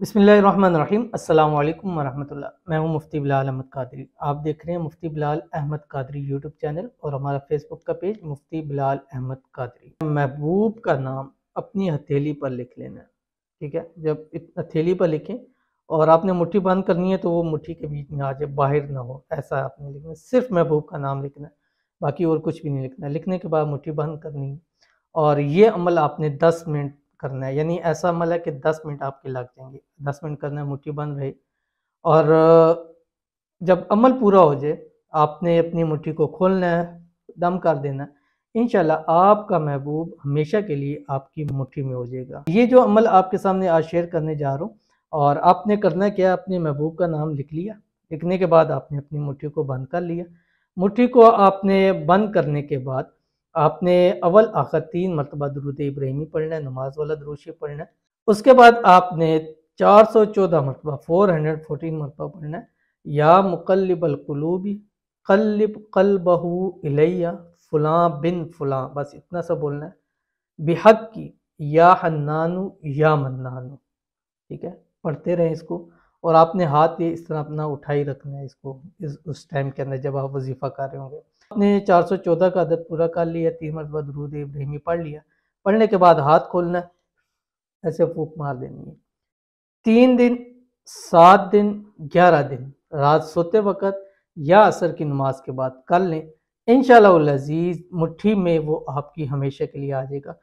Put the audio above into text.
बिस्मिल्लाहिर्रहमानिर्रहीम। अस्सलाम वालेकुम वरहमतुल्लाह। मैं हूं मुफ्ती बिलाल अहमद कादरी। आप देख रहे हैं मुफ्ती बिलाल अहमद कादरी यूट्यूब चैनल और हमारा फेसबुक का पेज मुफ्ती बिलाल अहमद कादरी। महबूब का नाम अपनी हथेली पर लिख लेना है, ठीक है। जब हथेली पर लिखें और आपने मुट्ठी बंद करनी है तो वो मुट्ठी के बीच में आ जाए, बाहर ना हो, ऐसा आपने लिखना है। सिर्फ महबूब का नाम लिखना है, बाकी और कुछ भी नहीं लिखना है। लिखने के बाद मुट्ठी बंद करनी है और ये अमल आपने 10 मिनट करना है। यानी ऐसा अमल है कि 10 मिनट आपके लग जाएंगे। 10 मिनट करना है, मुट्ठी बंद रहे। और जब अमल पूरा हो जाए आपने अपनी मुट्ठी को खोलना है, दम कर देना है। इंशाल्लाह आपका महबूब हमेशा के लिए आपकी मुट्ठी में हो जाएगा। ये जो अमल आपके सामने आज शेयर करने जा रहा हूँ, और आपने करना क्या, अपने महबूब का नाम लिख लिया। लिखने के बाद आपने अपनी मुट्ठी को बंद कर लिया। मुट्ठी को आपने बंद करने के बाद आपने अव्वल आखिर 3 मरतबा दुरूद इब्राहिमी पढ़ना है, नमाज वाला दुरूद शरीफ पढ़ना है। उसके बाद आपने 414 मरतबा 414 मरतबा पढ़ना है, या मुक़ल्लिबल क़ुलूबी क़ल्लिब क़ल्बहू इलैया फ़ुलां बिन फ़ुलां, बस इतना सा बोलना है। बिहक़ की या हन्नानु या मन्नानु, ठीक है। पढ़ते रहें इसको। और आपने हाथ ये इस तरह अपना उठाई रखना है इसको उस टाइम के अंदर जब आप वजीफ़ा कर रहे होंगे। आपने 414 का अदद पूरा कर लिया, 3 मरतबा दुरूद इब्राहिमी पढ़ लिया। पढ़ने के बाद हाथ खोलना है, ऐसे फूंक मार देनी है। 3 दिन, 7 दिन, 11 दिन रात सोते वक्त या असर की नमाज के बाद कर लें। इंशाअल्लाह अज़ीज़ मुट्ठी में वो आपकी हमेशा के लिए आ जाएगा।